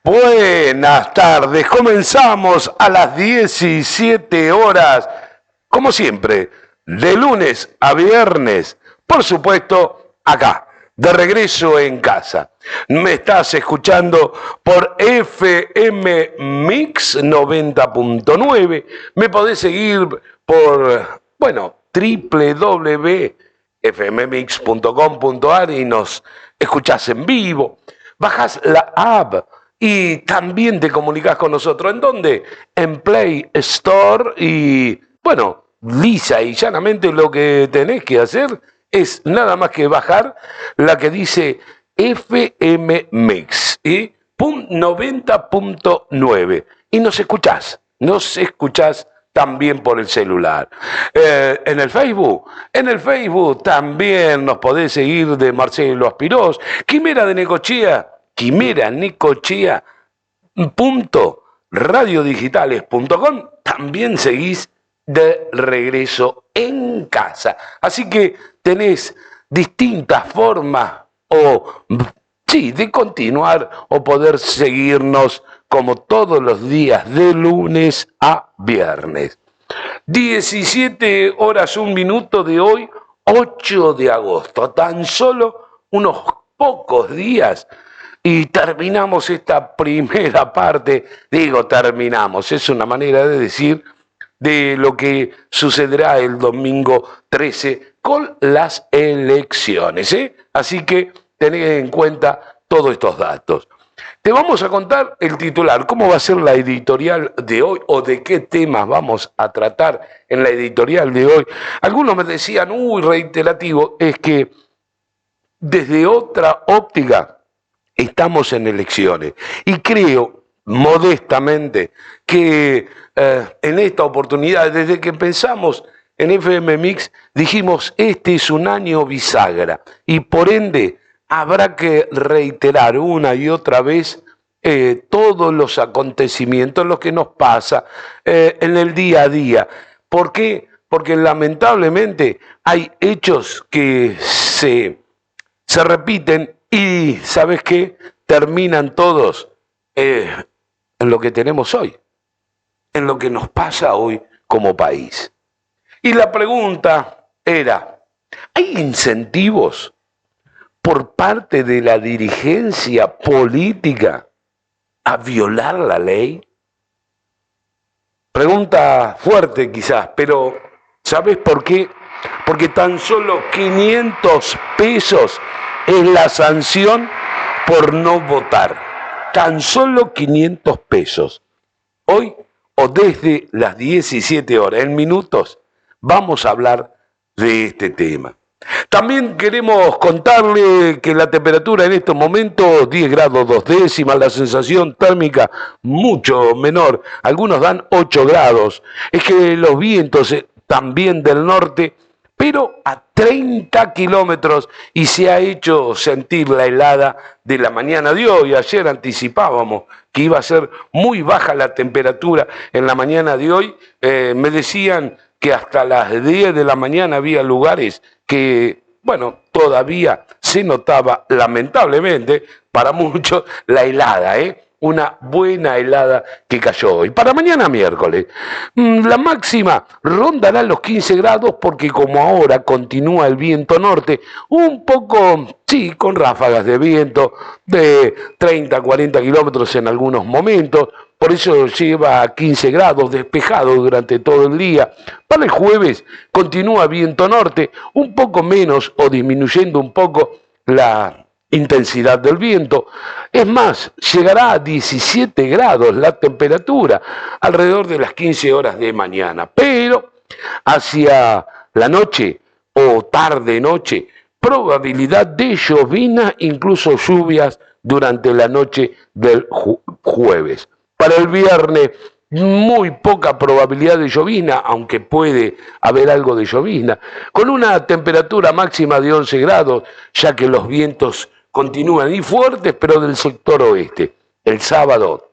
Buenas tardes, comenzamos a las 17 horas, como siempre, de lunes a viernes, por supuesto, acá, de regreso en casa. Me estás escuchando por FM Mix 90.9, me podés seguir por, www.fmmix.com.ar y nos escuchás en vivo, bajás la app y también te comunicas con nosotros. ¿En dónde? En Play Store. Y bueno, lisa y llanamente lo que tenés que hacer es nada más que bajar la que dice FM Mix y 90.9 y nos escuchás también por el celular. En el Facebook también nos podés seguir de Marcelo Aspirós, Quimera Necochea .radiodigitales.com, también seguís de regreso en casa. Así que tenés distintas formas de continuar o poder seguirnos como todos los días de lunes a viernes. 17 horas 1 minuto de hoy, 8 de agosto. Tan solo unos pocos días y terminamos esta primera parte. Digo terminamos, es una manera de decir de lo que sucederá el domingo 13 con las elecciones, ¿eh? Así que tened en cuenta todos estos datos. Te vamos a contar el titular, cómo va a ser la editorial de hoy o de qué temas vamos a tratar en la editorial de hoy. Algunos me decían, reiterativo, es que desde otra óptica estamos en elecciones y creo modestamente que en esta oportunidad, desde que pensamos en FM Mix, dijimos este es un año bisagra y por ende habrá que reiterar una y otra vez todos los acontecimientos, lo que nos pasa en el día a día. ¿Por qué? Porque lamentablemente hay hechos que se repiten y, ¿sabes qué? Terminan todos en lo que tenemos hoy, en lo que nos pasa hoy como país. Y la pregunta era, ¿hay incentivos por parte de la dirigencia política a violar la ley? Pregunta fuerte quizás, pero ¿sabes por qué? Porque tan solo 500 pesos es la sanción por no votar. Tan solo 500 pesos. Hoy o desde las 17 horas, en minutos, vamos a hablar de este tema. También queremos contarle que la temperatura en estos momentos 10 grados 2 décimas, la sensación térmica mucho menor, algunos dan 8 grados. Es que los vientos también del norte, pero a 30 kilómetros y se ha hecho sentir la helada de la mañana de hoy. Ayer anticipábamos que iba a ser muy baja la temperatura en la mañana de hoy. Me decían que hasta las 10 de la mañana había lugares que, todavía se notaba lamentablemente para muchos la helada, una buena helada que cayó hoy. Para mañana miércoles, la máxima rondará los 15 grados porque como ahora continúa el viento norte, un poco, con ráfagas de viento de 30 a 40 kilómetros en algunos momentos, por eso lleva a 15 grados, despejado durante todo el día. Para el jueves continúa viento norte, un poco menos o disminuyendo un poco la intensidad del viento. Es más, llegará a 17 grados la temperatura alrededor de las 15 horas de mañana. Pero hacia la noche o tarde-noche, probabilidad de llovizna, incluso lluvias durante la noche del jueves. Para el viernes, muy poca probabilidad de llovizna, aunque puede haber algo de llovizna, con una temperatura máxima de 11 grados, ya que los vientos continúan y fuertes, pero del sector oeste. El sábado,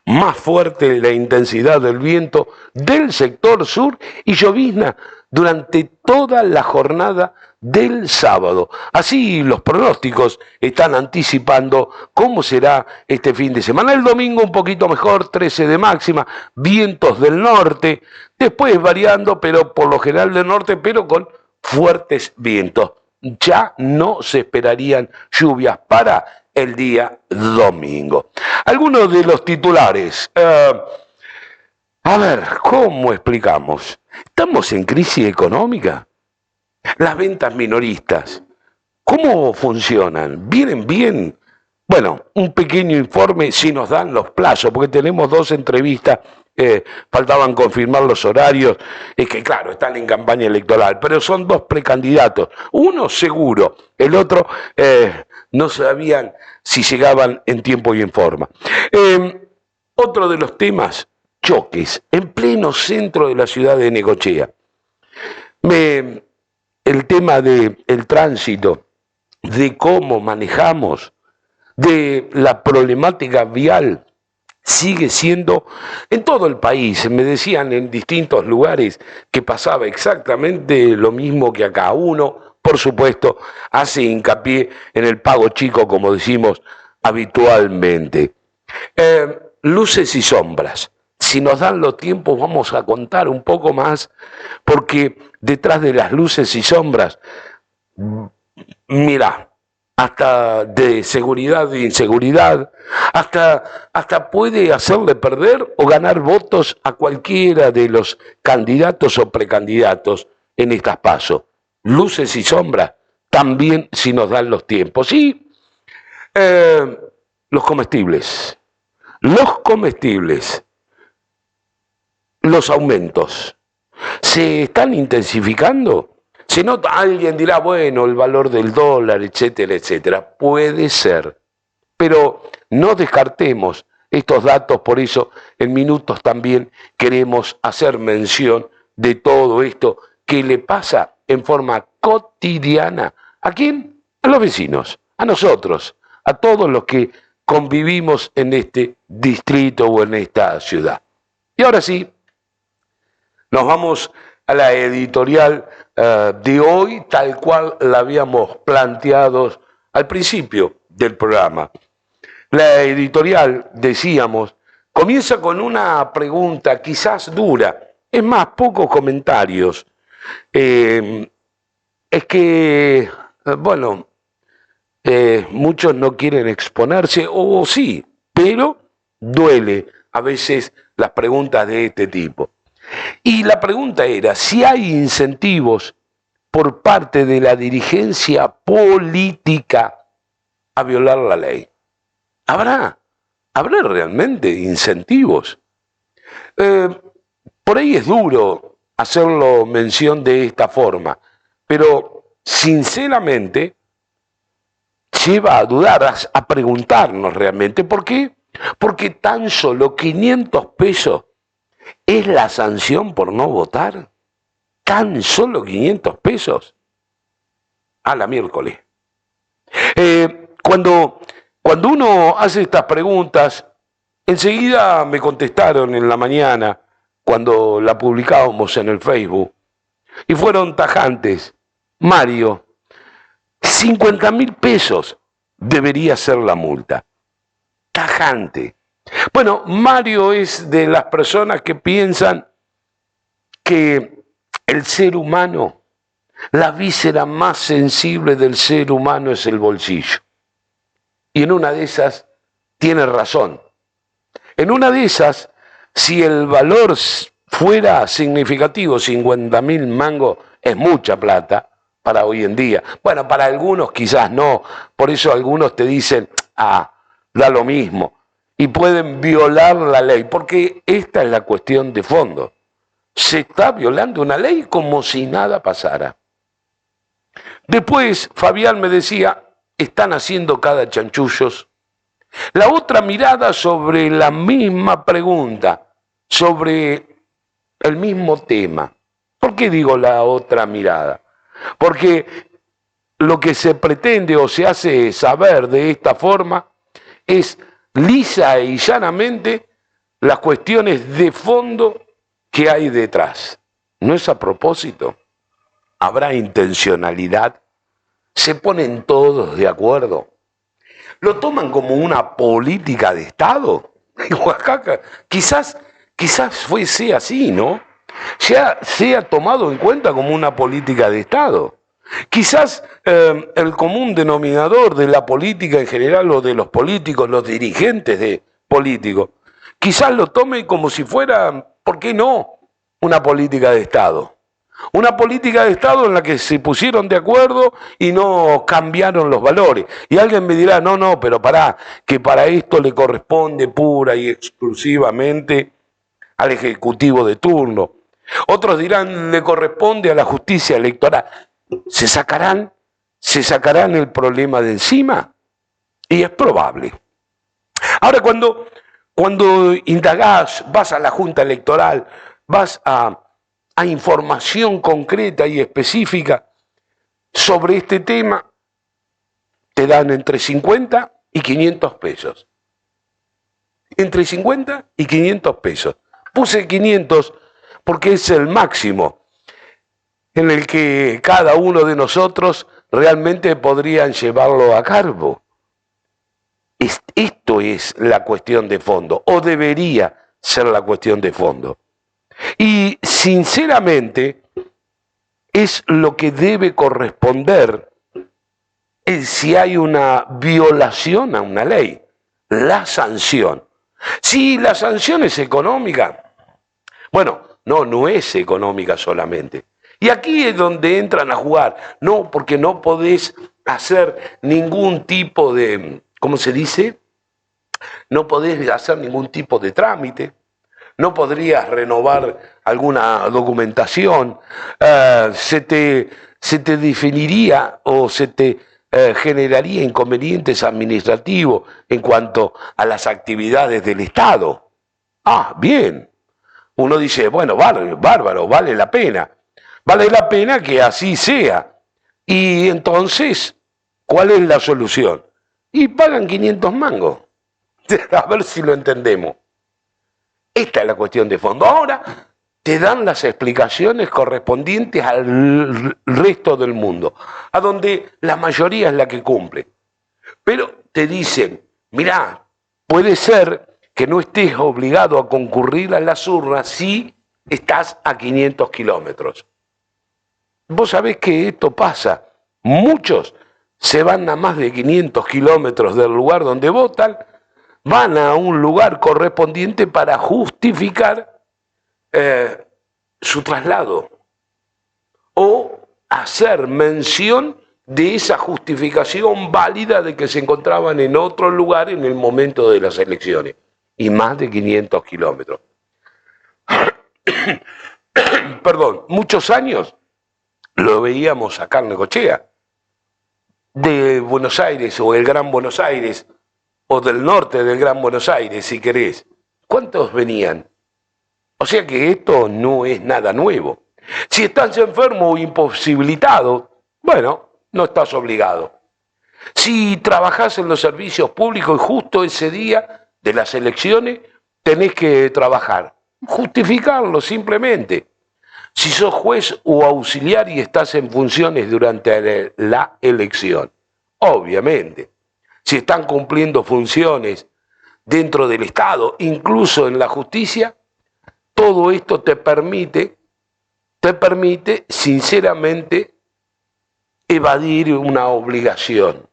más fuerte la intensidad del viento del sector sur y llovizna durante toda la jornada del sábado. Así los pronósticos están anticipando cómo será este fin de semana. El domingo un poquito mejor, 13 de máxima, vientos del norte, después variando, pero por lo general del norte, pero con fuertes vientos. Ya no se esperarían lluvias para el día domingo. Algunos de los titulares. A ver, ¿cómo explicamos? ¿Estamos en crisis económica? Las ventas minoristas, ¿cómo funcionan? ¿Vienen bien? Bueno, un pequeño informe si nos dan los plazos, porque tenemos 2 entrevistas, faltaban confirmar los horarios, es que claro, están en campaña electoral, pero son 2 precandidatos, uno seguro, el otro no sabían si llegaban en tiempo y en forma. Otro de los temas, choques, en pleno centro de la ciudad de Necochea. El tema del tránsito, de cómo manejamos, de la problemática vial, sigue siendo en todo el país. Me decían en distintos lugares que pasaba exactamente lo mismo que acá. Uno, por supuesto, hace hincapié en el pago chico, como decimos habitualmente. Luces y sombras. Si nos dan los tiempos vamos a contar un poco más, porque detrás de las luces y sombras, mira, hasta de seguridad e inseguridad, hasta puede hacerle perder o ganar votos a cualquiera de los candidatos o precandidatos en estas PASO. Luces y sombras, también si nos dan los tiempos. Y los comestibles. Los aumentos, ¿se están intensificando? Se nota, alguien dirá, bueno, el valor del dólar, etcétera, etcétera. Puede ser, pero no descartemos estos datos, por eso en minutos también queremos hacer mención de todo esto que le pasa en forma cotidiana. ¿A quién? A los vecinos, a nosotros, a todos los que convivimos en este distrito o en esta ciudad. Y ahora sí, nos vamos a la editorial de hoy, tal cual la habíamos planteado al principio del programa. La editorial, decíamos, comienza con una pregunta quizás dura, es más, pocos comentarios. Es que, bueno, muchos no quieren exponerse, o sí, pero duele a veces las preguntas de este tipo. Y la pregunta era si hay incentivos por parte de la dirigencia política a violar la ley. ¿Habrá realmente incentivos? Por ahí es duro hacerlo mención de esta forma, pero sinceramente lleva a dudar, a preguntarnos realmente. ¿Por qué? Porque tan solo 500 pesos ¿es la sanción por no votar? ¿Tan solo 500 pesos? A la miércoles. Cuando uno hace estas preguntas, enseguida me contestaron en la mañana, cuando la publicábamos en el Facebook, y fueron tajantes. Mario, 50.000 pesos debería ser la multa. Tajante. Bueno, Mario es de las personas que piensan que el ser humano, la víscera más sensible del ser humano es el bolsillo. Y en una de esas tiene razón. En una de esas, si el valor fuera significativo, 50.000 mangos es mucha plata para hoy en día. Bueno, para algunos quizás no, por eso algunos te dicen, da lo mismo. Y pueden violar la ley, porque esta es la cuestión de fondo. Se está violando una ley como si nada pasara. Después, Fabián me decía, están haciendo cada chanchullos. La otra mirada sobre la misma pregunta, sobre el mismo tema. ¿Por qué digo la otra mirada? Porque lo que se pretende o se hace saber de esta forma es lisa y llanamente las cuestiones de fondo que hay detrás. ¿No es a propósito? ¿Habrá intencionalidad? ¿Se ponen todos de acuerdo? ¿Lo toman como una política de Estado? En Oaxaca, quizás fuese así, ¿no? Sea tomado en cuenta como una política de Estado. Quizás el común denominador de la política en general o de los políticos, los dirigentes de políticos, quizás lo tome como si fuera, ¿por qué no?, una política de Estado. Una política de Estado en la que se pusieron de acuerdo y no cambiaron los valores. Y alguien me dirá, no, pero que para esto le corresponde pura y exclusivamente al Ejecutivo de turno. Otros dirán, le corresponde a la justicia electoral. ¿Se sacarán el problema de encima? Y es probable. Ahora, cuando indagás, vas a la Junta Electoral, vas a información concreta y específica sobre este tema, te dan entre 50 y 500 pesos. Entre 50 y 500 pesos. Puse 500 porque es el máximo en el que cada uno de nosotros realmente podrían llevarlo a cabo. Esto es la cuestión de fondo, o debería ser la cuestión de fondo. Y sinceramente es lo que debe corresponder si hay una violación a una ley, la sanción. Si la sanción es económica, bueno, no es económica solamente. Y aquí es donde entran a jugar, no, porque no podés hacer ningún tipo de, ¿cómo se dice? No podés hacer ningún tipo de trámite. No podrías renovar alguna documentación, se te definiría o se te generaría inconvenientes administrativos en cuanto a las actividades del Estado. Ah, bien. Uno dice, bueno, bárbaro, vale la pena. Vale la pena que así sea. Y entonces, ¿cuál es la solución? Y pagan 500 mangos. A ver si lo entendemos. Esta es la cuestión de fondo. Ahora te dan las explicaciones correspondientes al resto del mundo, a donde la mayoría es la que cumple. Pero te dicen, mirá, puede ser que no estés obligado a concurrir a las urnas si estás a 500 kilómetros. Vos sabés que esto pasa. Muchos se van a más de 500 kilómetros del lugar donde votan, van a un lugar correspondiente para justificar su traslado o hacer mención de esa justificación válida de que se encontraban en otro lugar en el momento de las elecciones, y más de 500 kilómetros. Perdón, muchos años lo veíamos acá en Necochea, de Buenos Aires o el Gran Buenos Aires, o del norte del Gran Buenos Aires, si querés. ¿Cuántos venían? O sea que esto no es nada nuevo. Si estás enfermo o imposibilitado, bueno, no estás obligado. Si trabajás en los servicios públicos y justo ese día de las elecciones tenés que trabajar, justificarlo simplemente. Si sos juez o auxiliar y estás en funciones durante la elección, obviamente. Si están cumpliendo funciones dentro del Estado, incluso en la justicia, todo esto te permite sinceramente evadir una obligación.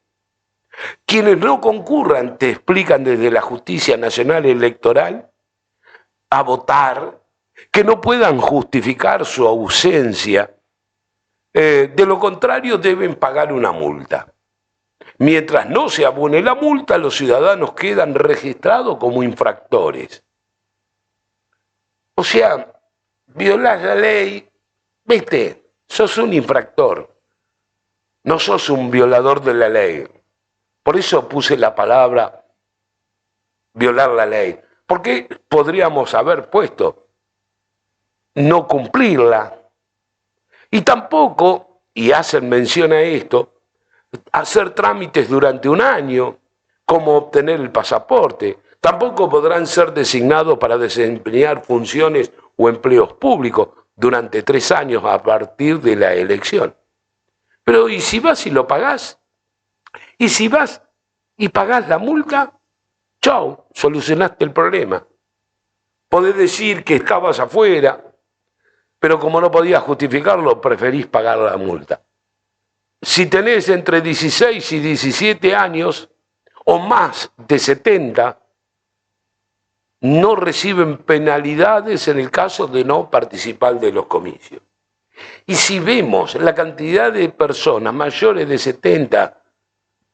Quienes no concurran, te explican desde la Justicia Nacional Electoral, a votar, que no puedan justificar su ausencia. De lo contrario, deben pagar una multa. Mientras no se abone la multa, los ciudadanos quedan registrados como infractores. O sea, violás la ley, viste, sos un infractor, no sos un violador de la ley. Por eso puse la palabra violar la ley. Porque podríamos haber puesto no cumplirla. Y tampoco, y hacen mención a esto, hacer trámites durante un año, como obtener el pasaporte. Tampoco podrán ser designados para desempeñar funciones o empleos públicos durante 3 años a partir de la elección. Pero ¿y si vas y lo pagás? ¿Y si vas y pagás la multa? Chau, solucionaste el problema. Podés decir que estabas afuera, pero como no podías justificarlo, preferís pagar la multa. Si tenés entre 16 y 17 años, o más de 70, no reciben penalidades en el caso de no participar de los comicios. Y si vemos la cantidad de personas mayores de 70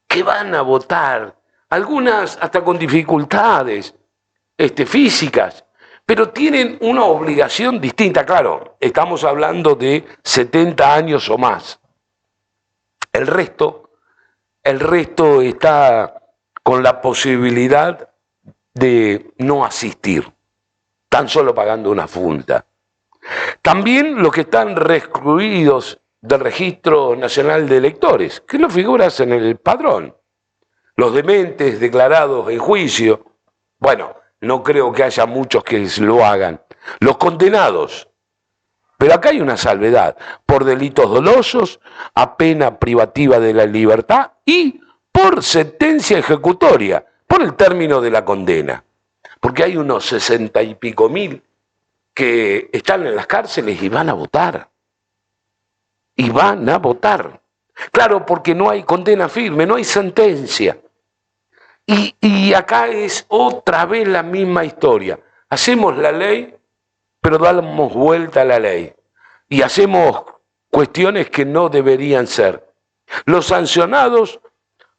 que van a votar, algunas hasta con dificultades físicas, pero tienen una obligación distinta. Claro, estamos hablando de 70 años o más. El resto está con la posibilidad de no asistir, tan solo pagando una multa. También los que están excluidos del Registro Nacional de Electores, que no figuras en el padrón. Los dementes declarados en juicio, bueno, no creo que haya muchos que lo hagan. Los condenados. Pero acá hay una salvedad, por delitos dolosos, a pena privativa de la libertad y por sentencia ejecutoria, por el término de la condena. Porque hay unos 60 y pico mil que están en las cárceles y van a votar. Y van a votar. Claro, porque no hay condena firme, no hay sentencia. Y acá es otra vez la misma historia. Hacemos la ley, pero damos vuelta a la ley. Y hacemos cuestiones que no deberían ser. Los sancionados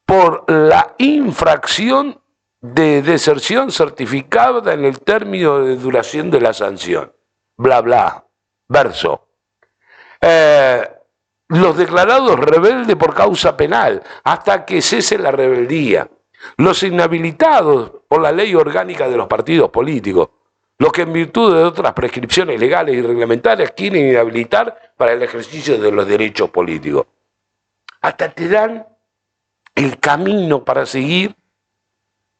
por la infracción de deserción certificada en el término de duración de la sanción. Bla, bla. Verso. Los declarados rebeldes por causa penal, hasta que cese la rebeldía. Los inhabilitados por la ley orgánica de los partidos políticos. Los que en virtud de otras prescripciones legales y reglamentarias quieren inhabilitar para el ejercicio de los derechos políticos. Hasta te dan el camino para seguir.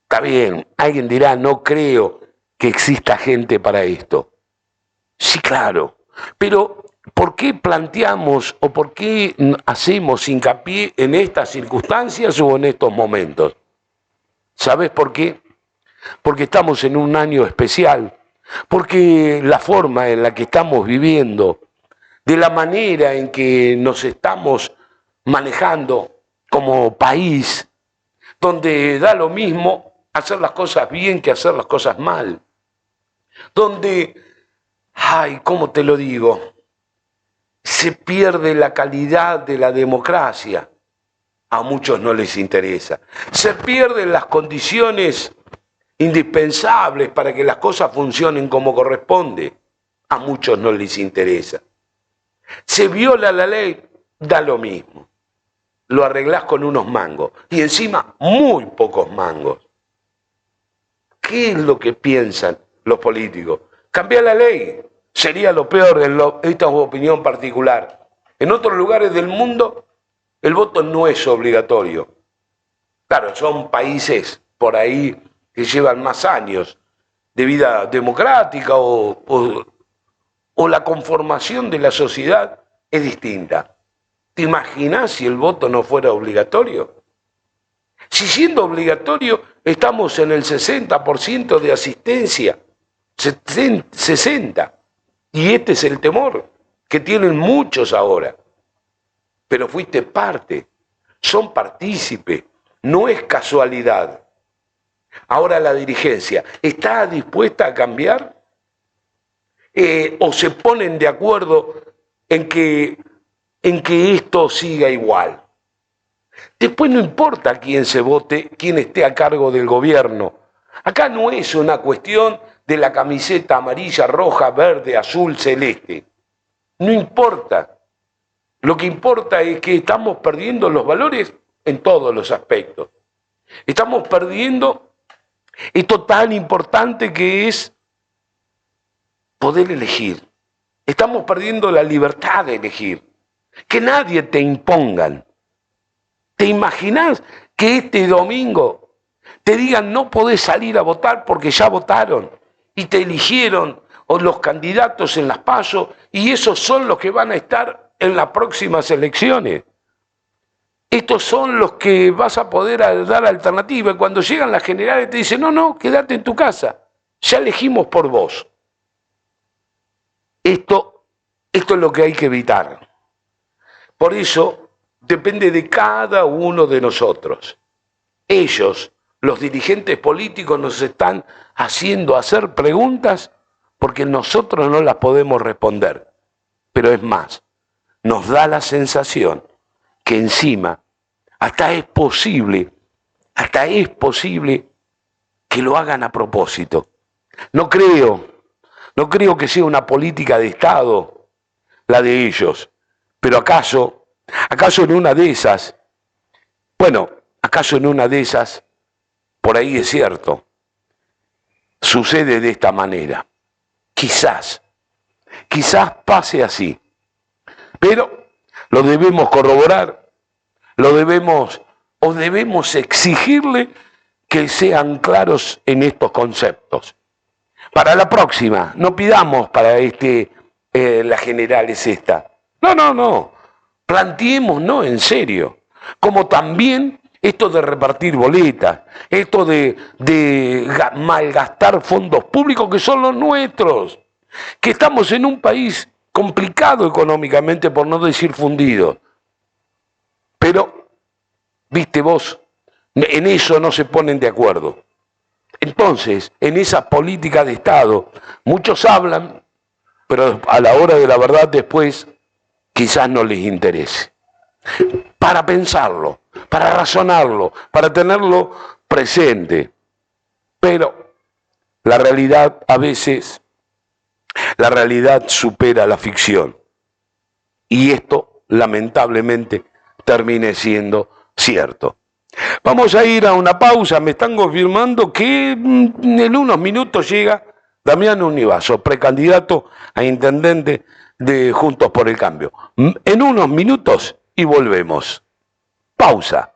Está bien, alguien dirá, no creo que exista gente para esto. Sí, claro, pero ¿por qué planteamos o por qué hacemos hincapié en estas circunstancias o en estos momentos? ¿Sabes por qué? Porque estamos en un año especial, porque la forma en la que estamos viviendo, de la manera en que nos estamos manejando como país, donde da lo mismo hacer las cosas bien que hacer las cosas mal, donde, ay, ¿cómo te lo digo? Se pierde la calidad de la democracia. A muchos no les interesa. Se pierden las condiciones indispensables para que las cosas funcionen como corresponde. A muchos no les interesa. Se viola la ley, da lo mismo. Lo arreglás con unos mangos. Y encima, muy pocos mangos. ¿Qué es lo que piensan los políticos? Cambiar la ley sería lo peor, esta es mi opinión particular. En otros lugares del mundo, el voto no es obligatorio. Claro, son países por ahí que llevan más años de vida democrática o la conformación de la sociedad es distinta. ¿Te imaginás si el voto no fuera obligatorio? Si siendo obligatorio estamos en el 60% de asistencia, 60%, y este es el temor que tienen muchos ahora. Pero fuiste parte, son partícipe, no es casualidad. Ahora la dirigencia, ¿está dispuesta a cambiar? ¿O se ponen de acuerdo en que esto siga igual? Después no importa quién se vote, quién esté a cargo del gobierno. Acá no es una cuestión de la camiseta amarilla, roja, verde, azul, celeste. No importa. Lo que importa es que estamos perdiendo los valores en todos los aspectos. Estamos perdiendo esto tan importante que es poder elegir. Estamos perdiendo la libertad de elegir. Que nadie te impongan. ¿Te imaginas que este domingo te digan no podés salir a votar porque ya votaron y te eligieron o los candidatos en las PASO, y esos son los que van a estar en las próximas elecciones. Estos son los que vas a poder dar alternativa. Y cuando llegan las generales te dicen, no, quédate en tu casa, ya elegimos por vos. Esto es lo que hay que evitar. Por eso depende de cada uno de nosotros. Ellos, los dirigentes políticos, nos están haciendo hacer preguntas porque nosotros no las podemos responder. Pero es más, nos da la sensación que encima hasta es posible que lo hagan a propósito. No creo que sea una política de Estado la de ellos, pero acaso en una de esas, por ahí es cierto, sucede de esta manera. Quizás pase así, pero lo debemos corroborar, debemos exigirle que sean claros en estos conceptos. Para la próxima, no pidamos para la general es esta. No, planteémonos en serio. Como también esto de repartir boletas, esto de malgastar fondos públicos que son los nuestros, que estamos en un país complicado económicamente, por no decir fundido. Pero, viste vos, en eso no se ponen de acuerdo. Entonces, en esa política de Estado, muchos hablan, pero a la hora de la verdad después quizás no les interese. Para pensarlo, para razonarlo, para tenerlo presente. Pero la realidad a veces, la realidad supera la ficción. Y esto, lamentablemente, termine siendo cierto. Vamos a ir a una pausa. Me están confirmando que en unos minutos llega Damián Univaso, precandidato a intendente de Juntos por el Cambio. En unos minutos y volvemos. Pausa.